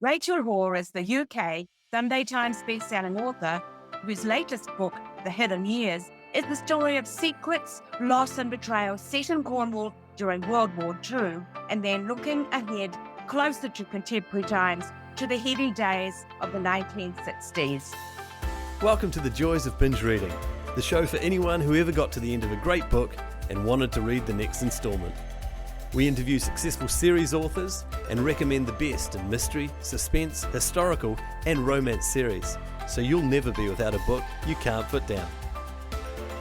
Rachel Hore is the UK Sunday Times bestselling author whose latest book, The Hidden Years, is the story of secrets, loss and betrayal set in Cornwall during World War II, and then looking ahead closer to contemporary times to the heady days of the 1960s. Welcome to the Joys of Binge Reading, the show for anyone who ever got to the end of a great book and wanted to read the next instalment. We interview successful series authors and recommend the best in mystery, suspense, historical and romance series, so you'll never be without a book you can't put down.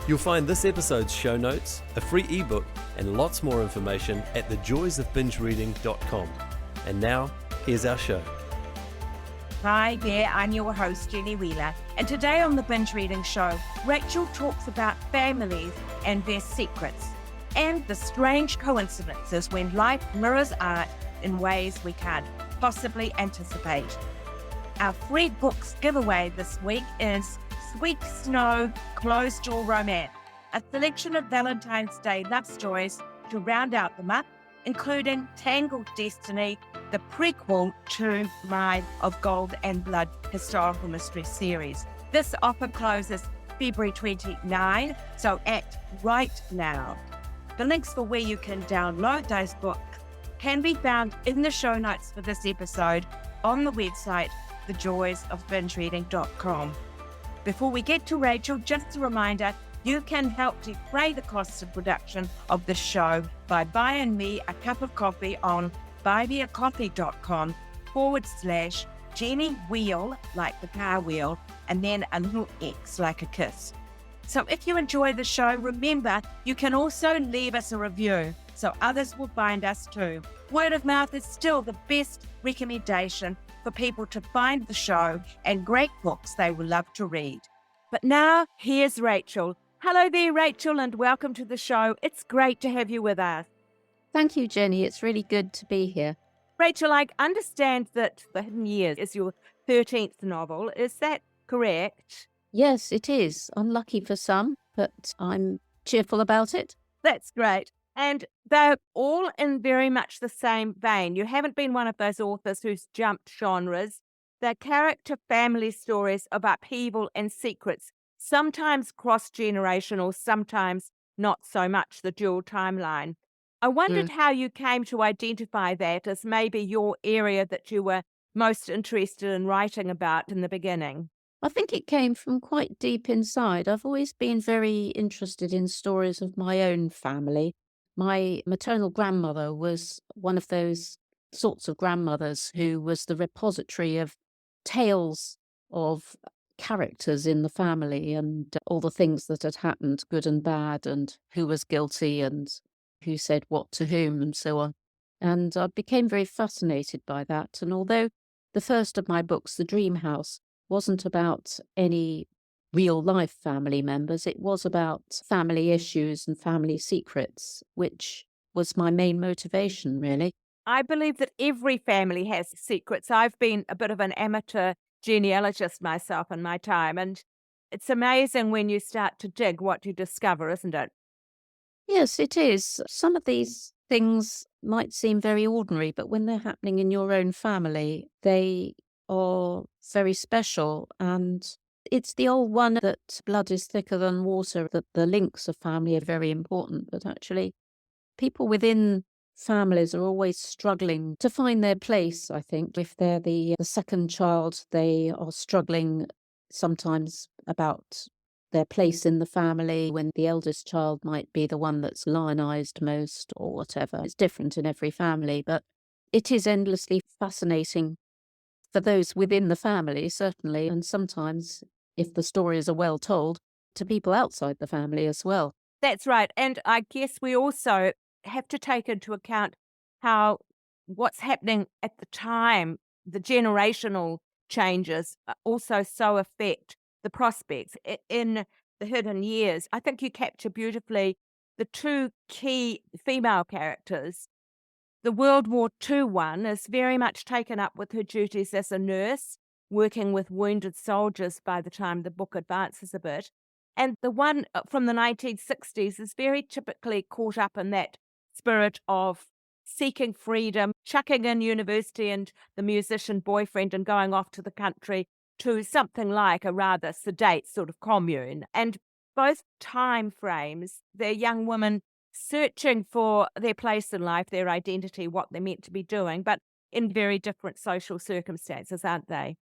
You'll find this episode's show notes, a free ebook and lots more information at thejoysofbingereading.com. And now, here's our show. Hi there, I'm your host, Jenny Wheeler, and today on the Binge Reading Show, Rachel talks about families and their secrets, and the strange coincidences when life mirrors art in ways we can't possibly anticipate. Our free books giveaway this week is Sweet Snow Closed Door Romance, a selection of Valentine's Day love stories to round out the month, including Tangled Destiny, the prequel to my Of Gold and Blood historical mystery series. This offer closes February 29, so act right now. The links for where you can download those books can be found in the show notes for this episode on the website, thejoysofbingereading.com. Before we get to Rachel, just a reminder, you can help defray the costs of production of the show by buying me a cup of coffee on buymeacoffee.com/Jenny Wheel, like the car wheel, and then a little X like a kiss. So if you enjoy the show, remember, you can also leave us a review so others will find us too. Word of mouth is still the best recommendation for people to find the show and great books they will love to read. But now, here's Rachel. Hello there, Rachel, and welcome to the show. It's great to have you with us. Thank you, Jenny. It's really good to be here. Rachel, I understand that The Hidden Years is your 13th novel. Is that correct? Yes, it is. Unlucky for some, but I'm cheerful about it. That's great. And they're all in very much the same vein. You haven't been one of those authors who's jumped genres. They're character family stories of upheaval and secrets, sometimes cross-generational, sometimes not so much, the dual timeline. I wondered how you came to identify that as maybe your area that you were most interested in writing about in the beginning. I think it came from quite deep inside. I've always been very interested in stories of my own family. My maternal grandmother was one of those sorts of grandmothers who was the repository of tales of characters in the family and all the things that had happened, good and bad, and who was guilty and who said what to whom and so on. And I became very fascinated by that. And although the first of my books, The Dream House, wasn't about any real life family members, it was about family issues and family secrets, which was my main motivation, really. I believe that every family has secrets. I've been a bit of an amateur genealogist myself in my time, and it's amazing when you start to dig what you discover, isn't it? Yes, it is. Some of these things might seem very ordinary, but when they're happening in your own family, they are very special. And it's the old one that blood is thicker than water, that the links of family are very important. But actually, people within families are always struggling to find their place, I think. If they're the second child, they are struggling sometimes about their place in the family, when the eldest child might be the one that's lionized most or whatever. It's different in every family, but it is endlessly fascinating for those within the family, certainly, and sometimes, if the stories are well told, to people outside the family as well. That's right. And I guess we also have to take into account how what's happening at the time, the generational changes also so affect the prospects. In The Hidden Years, I think you capture beautifully the two key female characters. The World War II one is very much taken up with her duties as a nurse, working with wounded soldiers by the time the book advances a bit. And the one from the 1960s is very typically caught up in that spirit of seeking freedom, chucking in university and the musician boyfriend and going off to the country to something like a rather sedate sort of commune. And both time frames, they're young women searching for their place in life, their identity, what they're meant to be doing, but in very different social circumstances, aren't they?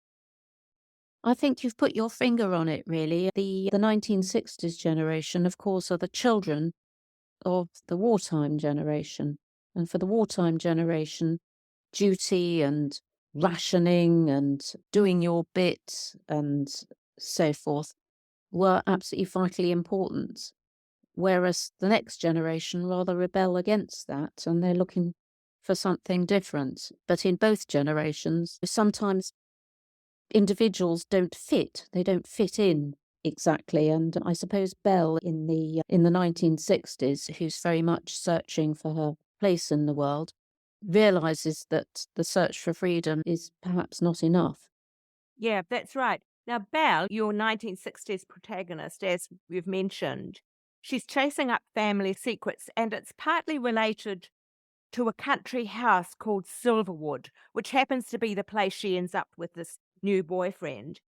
I think you've put your finger on it, really. The 1960s generation, of course, are the children of the wartime generation. And for the wartime generation, duty and rationing and doing your bit and so forth were absolutely vitally important. Whereas the next generation rather rebel against that and they're looking for something different. But in both generations, sometimes individuals don't fit. They don't fit in exactly. And I suppose Belle in the 1960s, who's very much searching for her place in the world, realizes that the search for freedom is perhaps not enough. Yeah, that's right. Now, Belle, your 1960s protagonist, as you've mentioned, she's chasing up family secrets, and it's partly related to a country house called Silverwood, which happens to be the place she ends up with this new boyfriend.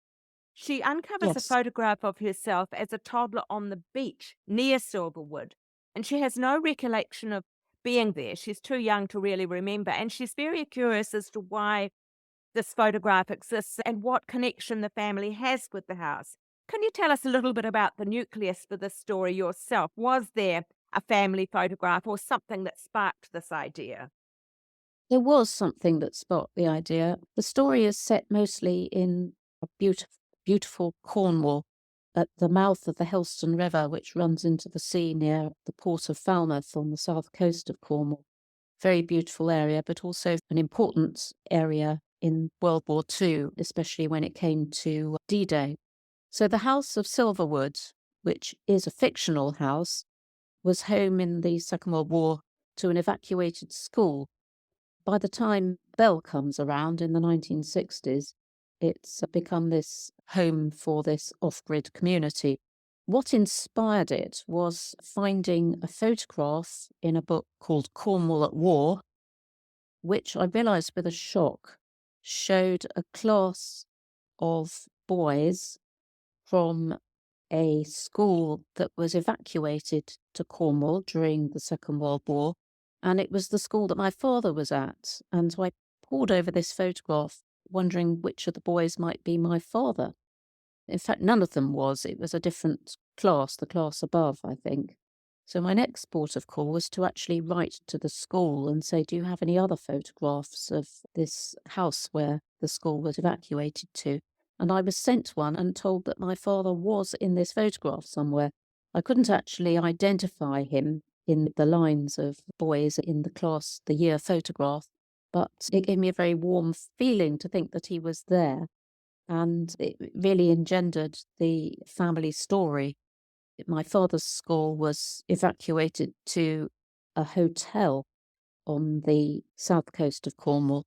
She uncovers a Yes. photograph of herself as a toddler on the beach near Silverwood, and she has no recollection of being there. She's too young to really remember, and she's very curious as to why this photograph exists and what connection the family has with the house. Can you tell us a little bit about the nucleus for this story yourself? Was there a family photograph or something that sparked this idea? There was something that sparked the idea. The story is set mostly in a beautiful Cornwall at the mouth of the Helston River, which runs into the sea near the port of Falmouth on the south coast of Cornwall. Very beautiful area, but also an important area in World War II, especially when it came to D-Day. So the House of Silverwood, which is a fictional house, was home in the Second World War to an evacuated school. By the time Belle comes around in the 1960s, it's become this home for this off-grid community. What inspired it was finding a photograph in a book called Cornwall at War, which I realised with a shock showed a class of boys from a school that was evacuated to Cornwall during the Second World War, and it was the school that my father was at. And so I pored over this photograph, wondering which of the boys might be my father. In fact, none of them was. It was a different class, the class above, I think. So my next port of call was to actually write to the school and say, do you have any other photographs of this house where the school was evacuated to? And I was sent one and told that my father was in this photograph somewhere. I couldn't actually identify him in the lines of boys in the class, the year photograph, but it gave me a very warm feeling to think that he was there. And it really engendered the family story. My father's school was evacuated to a hotel on the south coast of Cornwall,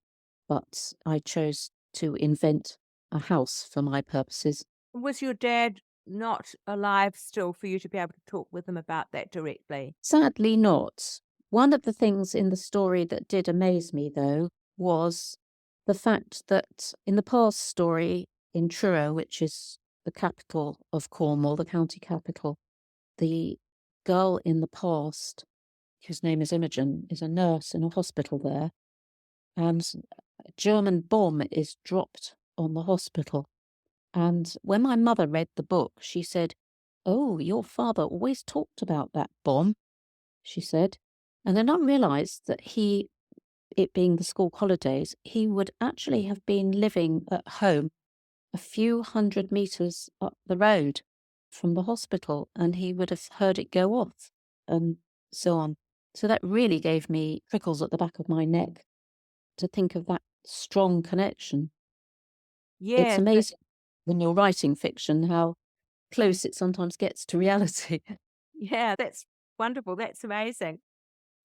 but I chose to invent a house for my purposes. Was your dad not alive still for you to be able to talk with him about that directly? Sadly not. One of the things in the story that did amaze me, though, was the fact that in the past story in Truro, which is the capital of Cornwall, the county capital, the girl in the past, whose name is Imogen, is a nurse in a hospital there, and a German bomb is dropped on the hospital. And when my mother read the book, she said, "Oh, your father always talked about that bomb," she said. And then I realised that it being the school holidays, he would actually have been living at home a few hundred metres up the road from the hospital, and he would have heard it go off and so on. So that really gave me prickles at the back of my neck to think of that strong connection. It's Yeah, amazing when you're writing fiction how close it sometimes gets to reality. yeah, that's wonderful. That's amazing.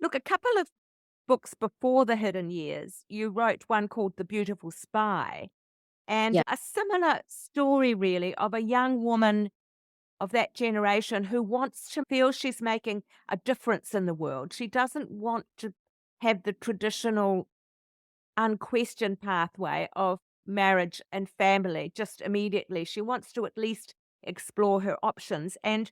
Look, a couple of books before The Hidden Years, you wrote one called The Beautiful Spy, and Yeah. a similar story, really, of a young woman of that generation who wants to feel she's making a difference in the world. She doesn't want to have the traditional unquestioned pathway of marriage and family just immediately. She wants to at least explore her options, and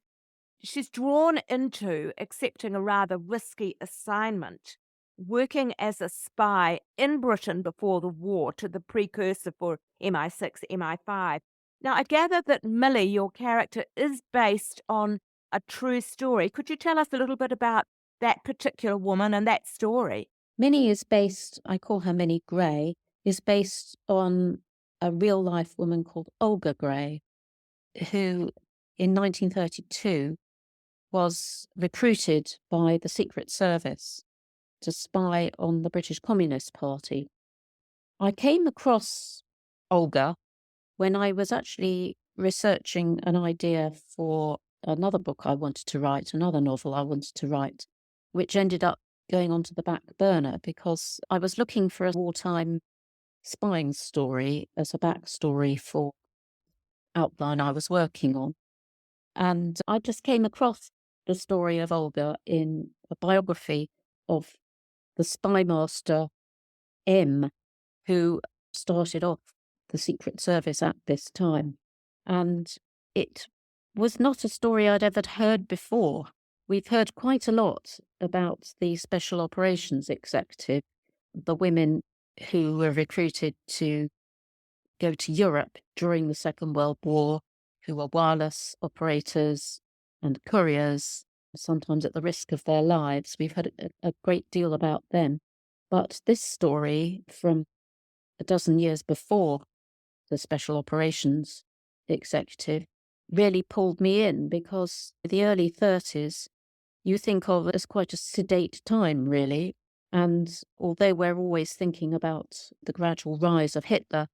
she's drawn into accepting a rather risky assignment, working as a spy in Britain before the war to the precursor for MI6, MI5. Now, I gather that Millie, your character, is based on a true story. Could you tell us a little bit about that particular woman and that story? Minnie is based, I call her Minnie Gray, is based on a real life woman called Olga Gray, who in 1932 was recruited by the Secret Service to spy on the British Communist Party. I came across Olga when I was actually researching an idea for another book I wanted to write, another novel I wanted to write, which ended up going onto the back burner because I was looking for a wartime spying story as a backstory for outline I was working on. And I just came across the story of Olga in a biography of the spy master M, who started off the Secret Service at this time. And it was not a story I'd ever heard before. We've heard quite a lot about the Special Operations Executive, the women who were recruited to go to Europe during the Second World War, who were wireless operators and couriers, sometimes at the risk of their lives. We've heard a great deal about them. But this story from a dozen years before the Special Operations Executive really pulled me in because the early 30s you think of as quite a sedate time, really. And although we're always thinking about the gradual rise of Hitler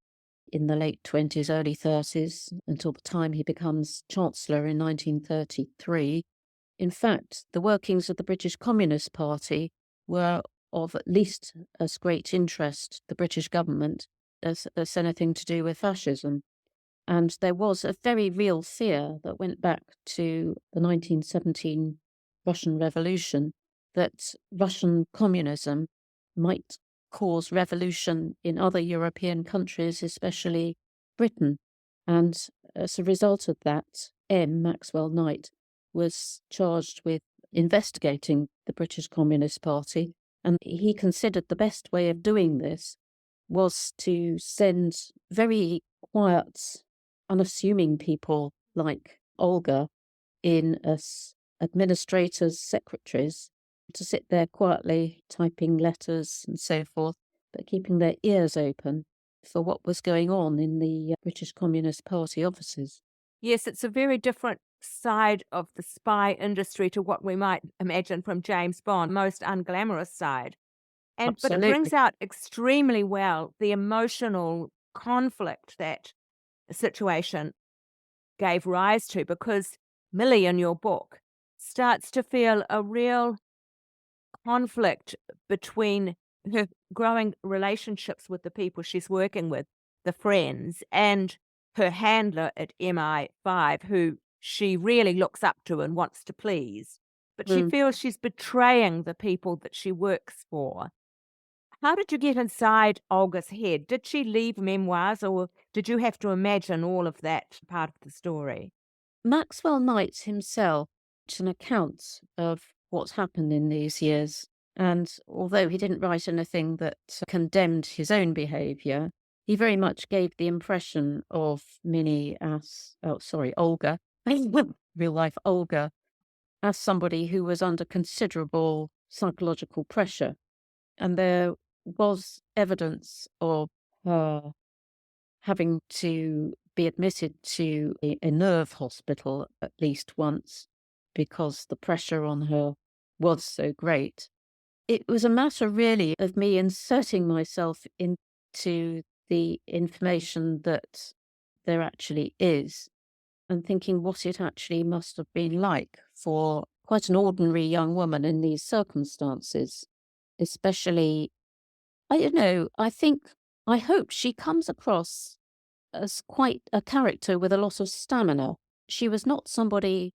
in the late 20s, early 30s, until the time he becomes Chancellor in 1933, in fact, the workings of the British Communist Party were of at least as great interest to the British government as anything to do with fascism. And there was a very real fear that went back to the 1917 Russian Revolution that Russian communism might cause revolution in other European countries, especially Britain. And as a result of that, Maxwell Knight was charged with investigating the British Communist Party, and he considered the best way of doing this was to send very quiet, unassuming people like Olga in as administrators, secretaries, to sit there quietly typing letters and so forth, but keeping their ears open for what was going on in the British Communist Party offices. Yes, it's a very different side of the spy industry to what we might imagine from James Bond, most unglamorous side. But it Absolutely. brings out extremely well the emotional conflict that the situation gave rise to, because Millie in your book starts to feel a real conflict between her growing relationships with the people she's working with, the friends, and her handler at MI5, who she really looks up to and wants to please. But she feels she's betraying the people that she works for. How did you get inside Olga's head? Did she leave memoirs, or did you have to imagine all of that part of the story? Maxwell Knight himself wrote an account of what happened in these years, and although he didn't write anything that condemned his own behaviour, he very much gave the impression of Olga, real life Olga, as somebody who was under considerable psychological pressure. And there was evidence of her having to be admitted to a nerve hospital at least once because the pressure on her was so great. It was a matter really of me inserting myself into the information that there actually is and thinking what it actually must have been like for quite an ordinary young woman in these circumstances, especially, I hope she comes across as quite a character with a lot of stamina. She was not somebody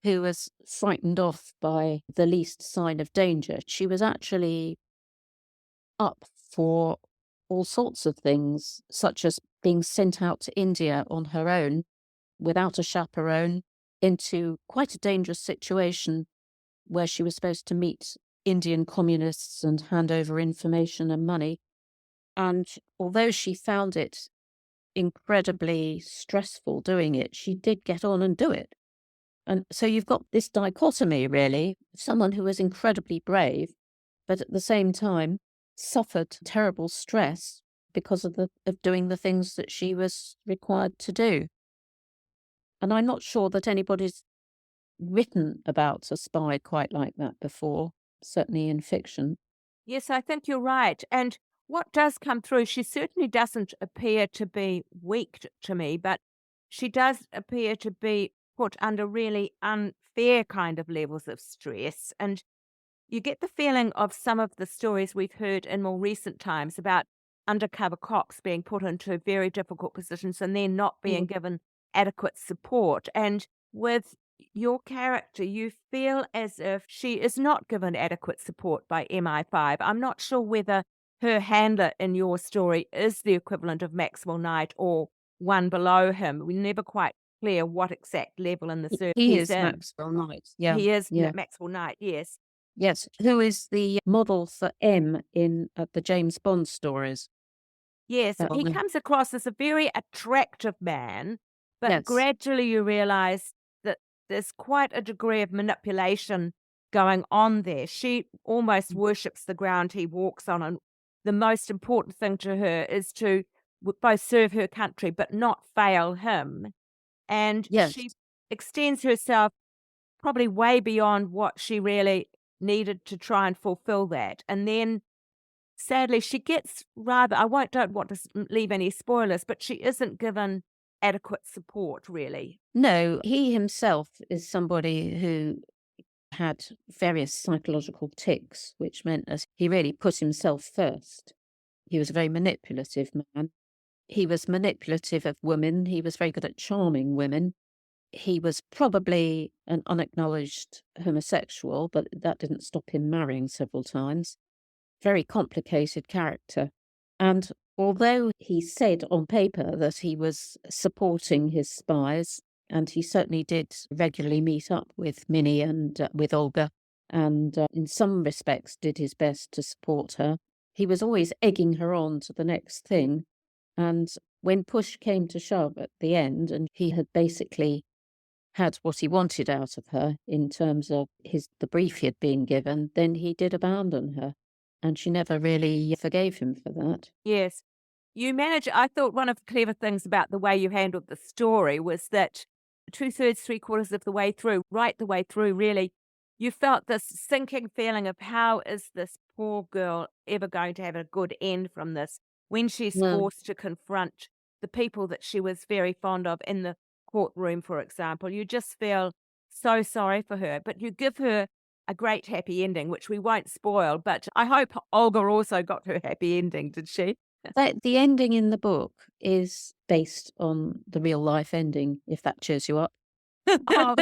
who was frightened off by the least sign of danger. She was actually up for all sorts of things, such as being sent out to India on her own without a chaperone into quite a dangerous situation where she was supposed to meet Indian communists and hand over information and money. And although she found it incredibly stressful doing it, she did get on and do it. And so you've got this dichotomy, really, someone who was incredibly brave, but at the same time suffered terrible stress because of doing the things that she was required to do. And I'm not sure that anybody's written about a spy quite like that before, certainly in fiction. Yes, I think you're right. And what does come through, she certainly doesn't appear to be weak to me, but she does appear to be put under really unfair kind of levels of stress. And you get the feeling of some of the stories we've heard in more recent times about undercover cops being put into very difficult positions and then not being given adequate support. And with your character, you feel as if she is not given adequate support by MI5. I'm not sure whether her handler in your story is the equivalent of Maxwell Knight or one below him. We're never quite clear what exact level in the service He he's is in. Maxwell Knight. Yeah. He is Yeah. Maxwell Knight, yes. Yes. Who is the model for M in the James Bond stories? Yes, he Belle. comes across as a very attractive man, but Yes. gradually you realize that there's quite a degree of manipulation going on there. She almost worships the ground he walks on, and the most important thing to her is to both serve her country but not fail him. And Yes. she extends herself probably way beyond what she really needed to try and fulfill that. And then sadly, she gets rather, don't want to leave any spoilers, but she isn't given adequate support, really. No, he himself is somebody who had various psychological tics, which meant that he really put himself first. He was a very manipulative man. He was manipulative of women. He was very good at charming women. He was probably an unacknowledged homosexual, but that didn't stop him marrying several times. Very complicated character. And although he said on paper that he was supporting his spies, and he certainly did regularly meet up with Minnie and with Olga, and in some respects did his best to support her, he was always egging her on to the next thing. And when push came to shove at the end, and he had basically had what he wanted out of her in terms of the brief he had been given, then he did abandon her. And she never really forgave him for that. Yes. I thought one of the clever things about the way you handled the story was that 2/3, 3/4 of the way through, right the way through, really, you felt this sinking feeling of how is this poor girl ever going to have a good end from this when she's No. forced to confront the people that she was very fond of in the courtroom, for example. You just feel so sorry for her, but you give her a great happy ending, which we won't spoil, but I hope Olga also got her happy ending, did she? The ending in the book is based on the real life ending, if that cheers you up. Oh,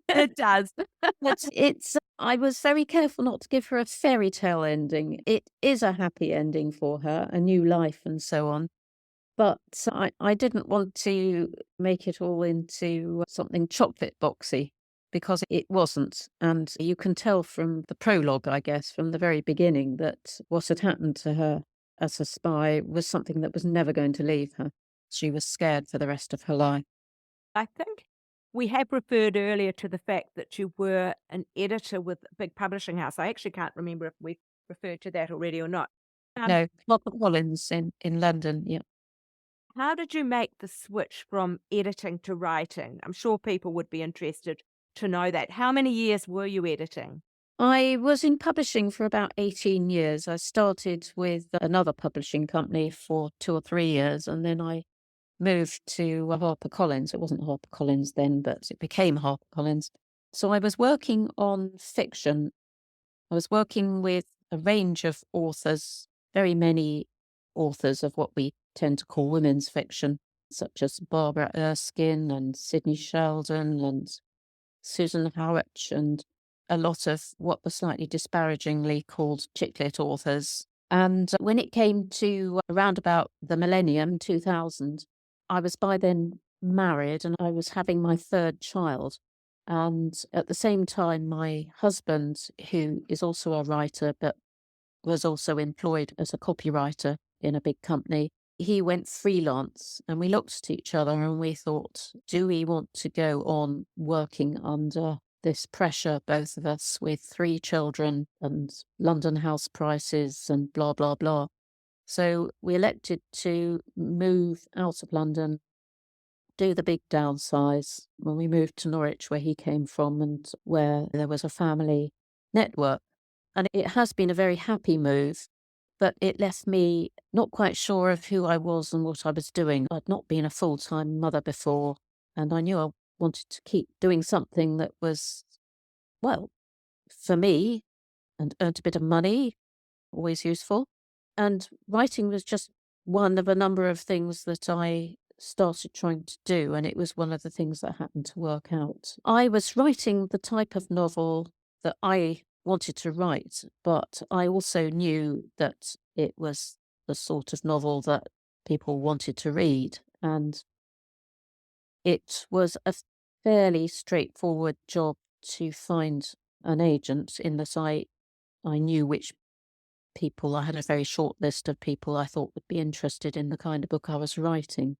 it does. But I was very careful not to give her a fairy tale ending. It is a happy ending for her, a new life and so on. But I didn't want to make it all into something chocolate boxy because it wasn't. And you can tell from the prologue, I guess, from the very beginning, that what had happened to her as a spy was something that was never going to leave her. She was scared for the rest of her life. I think we have referred earlier to the fact that you were an editor with a big publishing house. I actually can't remember if we referred to that already or not. No, Collins in London, yeah. How did you make the switch from editing to writing? I'm sure people would be interested to know that. How many years were you editing? I was in publishing for about 18 years. I started with another publishing company for 2 or 3 years, and then I moved to HarperCollins. It wasn't HarperCollins then, but it became HarperCollins. So I was working on fiction. I was working with a range of authors, very many authors of what we tend to call women's fiction, such as Barbara Erskine and Sidney Sheldon and Susan Howard, and a lot of what were slightly disparagingly called chick lit authors, And when it came to around about the millennium, 2000, I was by then married and I was having my third child. And at the same time, my husband, who is also a writer, but was also employed as a copywriter in a big company, he went freelance. And we looked at each other and we thought, do we want to go on working under this pressure, both of us with 3 children and London house prices and blah, blah, blah. So we elected to move out of London, do the big downsize when we moved to Norwich, where he came from and where there was a family network. And it has been a very happy move, but it left me not quite sure of who I was and what I was doing. I'd not been a full-time mother before, and I knew I wanted to keep doing something that was, well, for me, and earned a bit of money, always useful. And writing was just one of a number of things that I started trying to do, and it was one of the things that happened to work out. I was writing the type of novel that I wanted to write, but I also knew that it was the sort of novel that people wanted to read. And it was a fairly straightforward job to find an agent, in that I knew which people, I had a very short list of people I thought would be interested in the kind of book I was writing.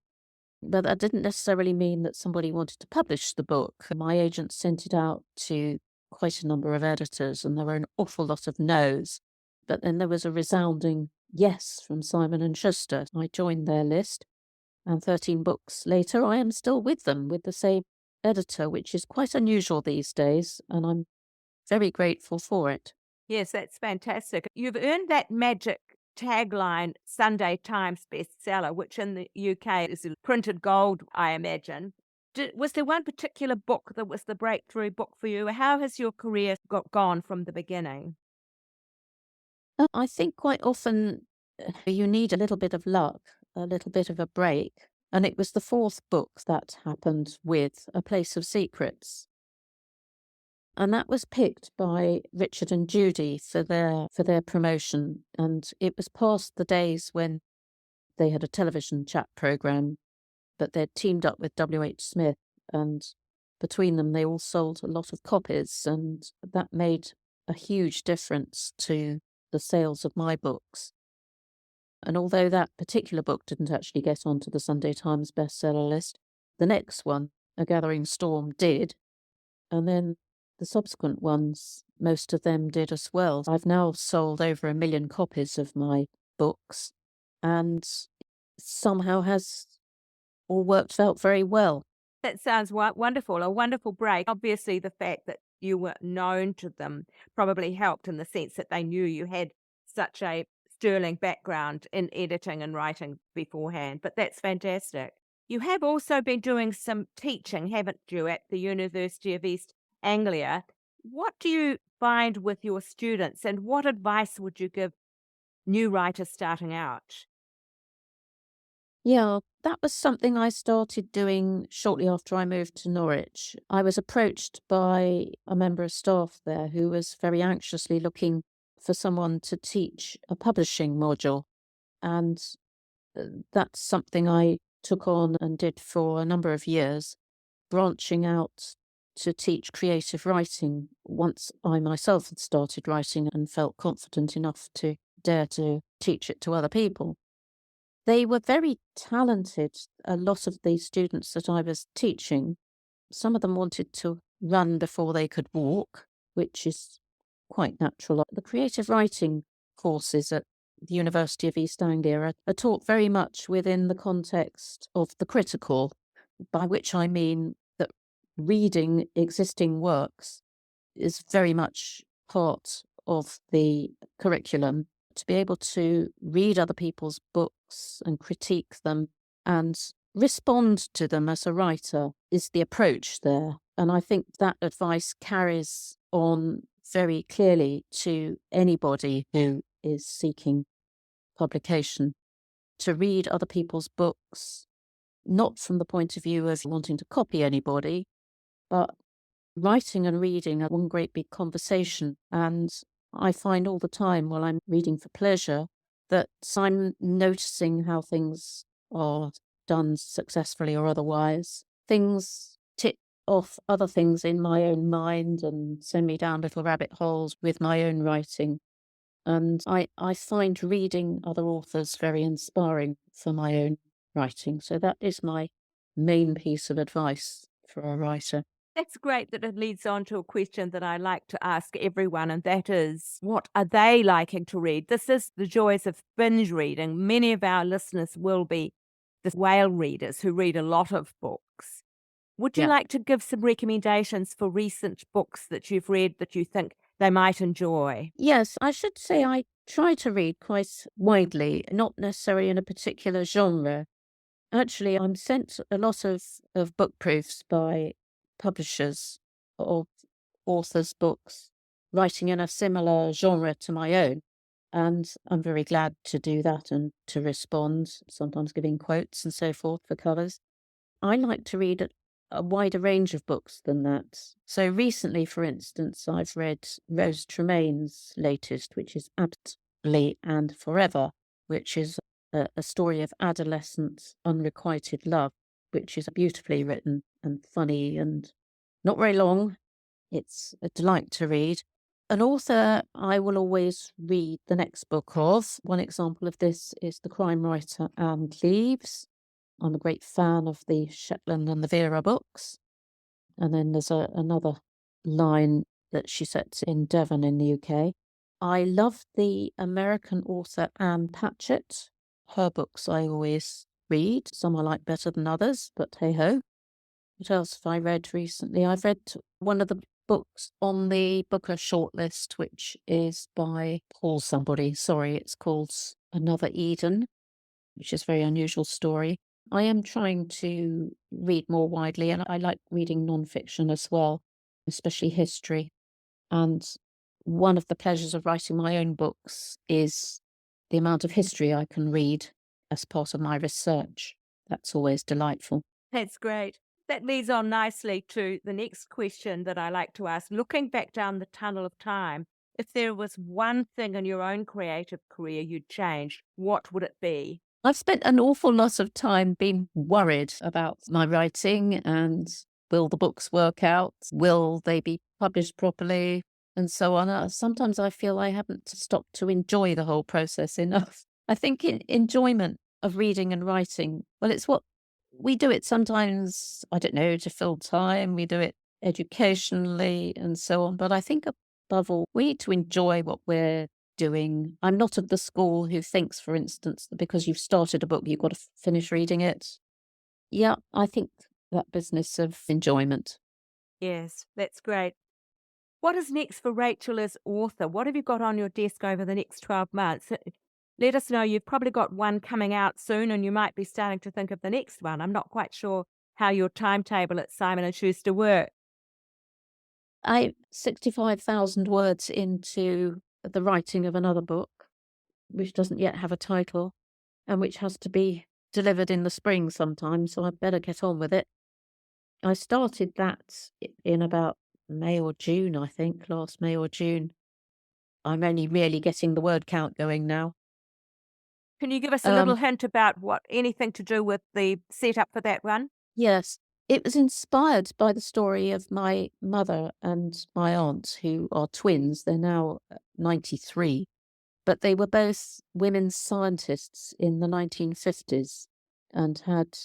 But that didn't necessarily mean that somebody wanted to publish the book. My agent sent it out to quite a number of editors, and there were an awful lot of no's. But then there was a resounding yes from Simon and Schuster. I joined their list, and 13 books later, I am still with them, with the same editor, which is quite unusual these days, and I'm very grateful for it. Yes, that's fantastic. You've earned that magic tagline, Sunday Times bestseller, which in the UK is printed gold, I imagine. Was there one particular book that was the breakthrough book for you? How has your career gone from the beginning? I think quite often you need a little bit of luck, a little bit of a break. And it was the 4th book that happened with A Place of Secrets. And that was picked by Richard and Judy for their promotion. And it was past the days when they had a television chat program, but they'd teamed up with W.H. Smith, and between them they all sold a lot of copies, and that made a huge difference to the sales of my books. And although that particular book didn't actually get onto the Sunday Times bestseller list, the next one, A Gathering Storm, did. And then the subsequent ones, most of them did as well. I've now sold over 1 million copies of my books, and somehow has all worked out very well. That sounds wonderful, a wonderful break. Obviously, the fact that you were known to them probably helped in the sense that they knew you had such a sterling background in editing and writing beforehand. But that's fantastic. You have also been doing some teaching, haven't you, at the University of East Anglia? What do you find with your students, and what advice would you give new writers starting out? Yeah, that was something I started doing shortly after I moved to Norwich. I was approached by a member of staff there who was very anxiously looking for someone to teach a publishing module. And that's something I took on and did for a number of years, branching out to teach creative writing once I myself had started writing and felt confident enough to dare to teach it to other people. They were very talented, a lot of the students that I was teaching. Some of them wanted to run before they could walk, which is quite natural. The creative writing courses at the University of East Anglia are taught very much within the context of the critical, by which I mean that reading existing works is very much part of the curriculum. To be able to read other people's books and critique them and respond to them as a writer is the approach there. And I think that advice carries on very clearly to anybody who is seeking publication. To read other people's books, not from the point of view of wanting to copy anybody, but writing and reading are one great big conversation. And I find all the time while I'm reading for pleasure that I'm noticing how things are done successfully or otherwise. Things tick off other things in my own mind and send me down little rabbit holes with my own writing. And I find reading other authors very inspiring for my own writing. So that is my main piece of advice for a writer. That's great that it leads on to a question that I like to ask everyone, and that is, what are they liking to read? This is the joys of binge reading. Many of our listeners will be the whale readers who read a lot of books. Would you Yeah. like to give some recommendations for recent books that you've read that you think they might enjoy? Yes, I should say I try to read quite widely, not necessarily in a particular genre. Actually, I'm sent a lot of book proofs by publishers of authors' books writing in a similar genre to my own. And I'm very glad to do that and to respond, sometimes giving quotes and so forth for covers. I like to read a wider range of books than that. So recently, for instance, I've read Rose Tremaine's latest, which is Absolutely and Forever, which is a story of adolescent unrequited love, which is beautifully written and funny and not very long. It's a delight to read. An author I will always read the next book of. One example of this is the crime writer Anne Cleeves. I'm a great fan of the Shetland and the Vera books. And then there's another line that she sets in Devon in the UK. I love the American author Anne Patchett. Her books I always read. Some I like better than others, but hey ho. What else have I read recently? I've read one of the books on the Booker shortlist, which is by Paul somebody. Sorry, it's called Another Eden, which is a very unusual story. I am trying to read more widely, and I like reading nonfiction as well, especially history. And one of the pleasures of writing my own books is the amount of history I can read as part of my research. That's always delightful. That's great. That leads on nicely to the next question that I like to ask. Looking back down the tunnel of time, if there was one thing in your own creative career you'd change, what would it be? I've spent an awful lot of time being worried about my writing and will the books work out? Will they be published properly? And so on. Sometimes I feel I haven't stopped to enjoy the whole process enough. I think enjoyment of reading and writing, well, it's what we do it sometimes, I don't know, to fill time. We do it educationally and so on. But I think above all, we need to enjoy what we're doing. I'm not of the school who thinks, for instance, that because you've started a book, you've got to finish reading it. Yeah, I think that business of enjoyment. Yes, that's great. What is next for Rachel as author? What have you got on your desk over the next 12 months? Let us know. You've probably got one coming out soon, and you might be starting to think of the next one. I'm not quite sure how your timetable at Simon & Schuster works. I'm 65,000 words into the writing of another book, which doesn't yet have a title and which has to be delivered in the spring sometime, so I'd better get on with it. I started that in about May or June, I think, last May or June. I'm only really getting the word count going now. Can you give us a little hint about anything to do with the setup for that one? Yes, it was inspired by the story of my mother and my aunt, who are twins. They're now 93, but they were both women scientists in the 1950s and had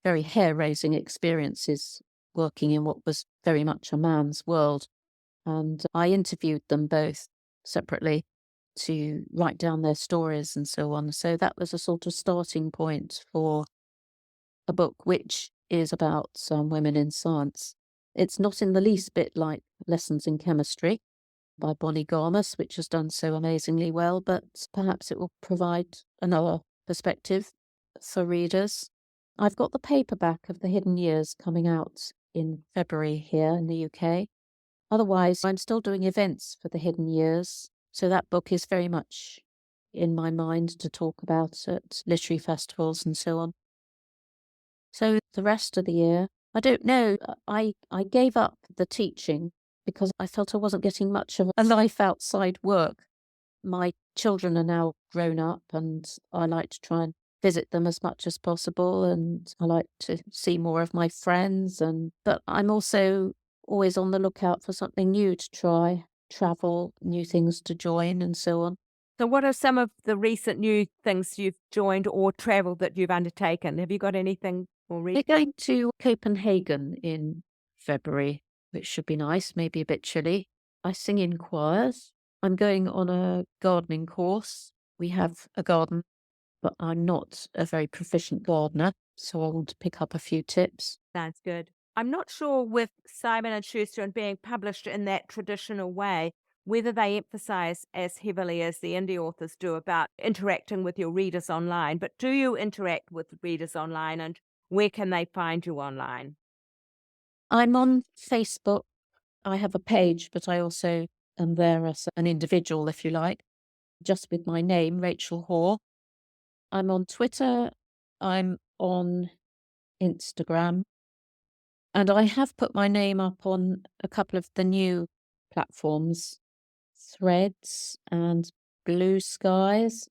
very hair-raising experiences working in what was very much a man's world. And I interviewed them both separately to write down their stories and so on. So that was a sort of starting point for a book which is about some women in science. It's not in the least bit like Lessons in Chemistry by Bonnie Garmus, which has done so amazingly well, but perhaps it will provide another perspective for readers. I've got the paperback of The Hidden Years coming out in February here in the UK. Otherwise, I'm still doing events for The Hidden Years, so that book is very much in my mind to talk about at literary festivals and so on. So the rest of the year, I don't know. I gave up the teaching because I felt I wasn't getting much of a life outside work. my children are now grown up and I like to try and visit them as much as possible, and I like to see more of my friends, but I'm also always on the lookout for something new to try, travel, new things to join and so on. So what are some of the recent new things you've joined or travelled that you've undertaken? Have you got anything We're going to Copenhagen in February, which should be nice, maybe a bit chilly. I sing in choirs. I'm going on a gardening course. We have a garden, but I'm not a very proficient gardener, so I want to pick up a few tips. Sounds good. I'm not sure with Simon & Schuster and being published in that traditional way, whether they emphasize as heavily as the indie authors do about interacting with your readers online. But do you interact with readers online, and where can they find you online? I'm on Facebook. I have a page, but I also am there as an individual, if you like, just with my name, Rachel Hore. I'm on Twitter. I'm on Instagram. And I have put my name up on a couple of the new platforms, Threads and Blue Skies,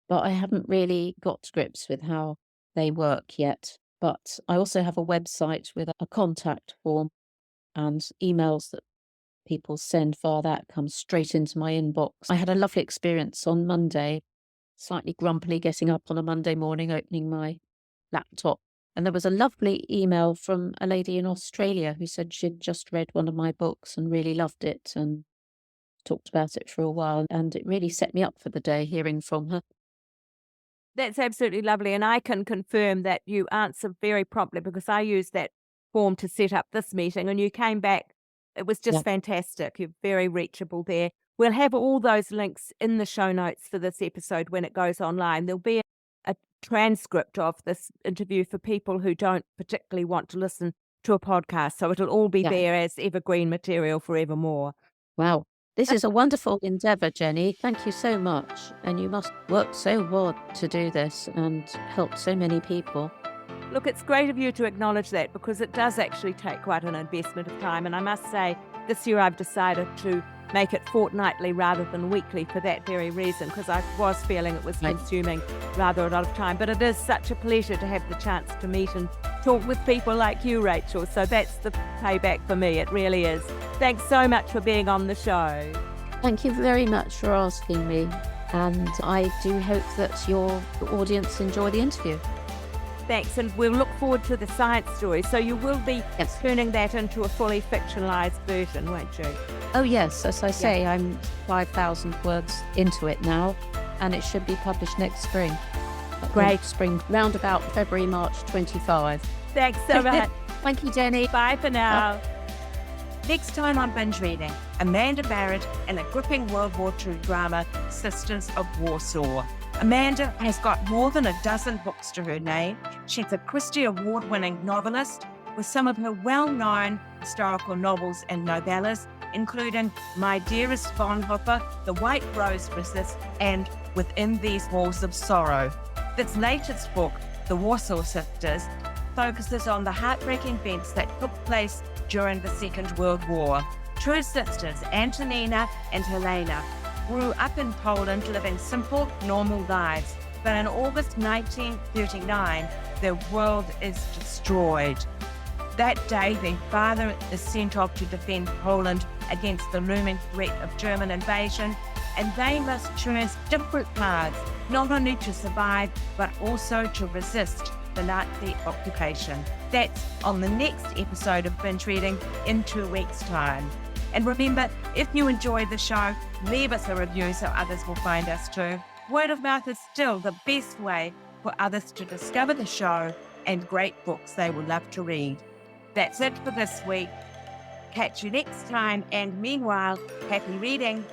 but I haven't really got to grips with how they work yet. But I also have a website with a contact form, and emails that people send via that come straight into my inbox. I had a lovely experience on Monday, slightly grumpily getting up on a Monday morning, opening my laptop. And there was a lovely email from a lady in Australia who said she'd just read one of my books and really loved it and talked about it for a while. And it really set me up for the day hearing from her. That's absolutely lovely. And I can confirm that you answered very promptly, because I used that form to set up this meeting and you came back. It was just fantastic. You're very reachable there. We'll have all those links in the show notes for this episode when it goes online. There'll be a transcript of this interview for people who don't particularly want to listen to a podcast. So it'll all be there as evergreen material forevermore. Wow. This is a wonderful endeavour, Jenny. Thank you so much. And you must work so hard to do this and help so many people. Look, it's great of you to acknowledge that, because it does actually take quite an investment of time. And I must say, this year I've decided to make it fortnightly rather than weekly for that very reason, because I was feeling it was consuming rather a lot of time. But it is such a pleasure to have the chance to meet and talk with people like you, Rachel. So that's the payback for me. It really is. Thanks so much for being on the show. Thank you very much for asking me. And I do hope that your audience enjoy the interview. Thanks, and we'll look forward to the science story. So you will be turning that into a fully fictionalised version, won't you? Oh yes, as I say, I'm 5,000 words into it now, and it should be published next spring. Great. Spring, round about February, March 25. Thanks so much. Thank you, Jenny. Bye for now. Next time on Binge Reading, Amanda Barrett in a gripping World War II drama, Sisters of Warsaw. Amanda has got more than a dozen books to her name. She's a Christie Award-winning novelist with some of her well-known historical novels and novellas, including My Dearest Bonhoeffer, The White Rose Resist, and Within These Walls of Sorrow. This latest book, The Warsaw Sisters, focuses on the heartbreaking events that took place during the Second World War. True sisters, Antonina and Helena, grew up in Poland living simple, normal lives. But in August 1939, their world is destroyed. That day, their father is sent off to defend Poland against the looming threat of German invasion, and they must choose different paths, not only to survive, but also to resist the Nazi occupation. That's on the next episode of Binge Reading in 2 weeks' time. And remember, if you enjoy the show, leave us a review so others will find us too. Word of mouth is still the best way for others to discover the show and great books they will love to read. That's it for this week. Catch you next time, and meanwhile, happy reading.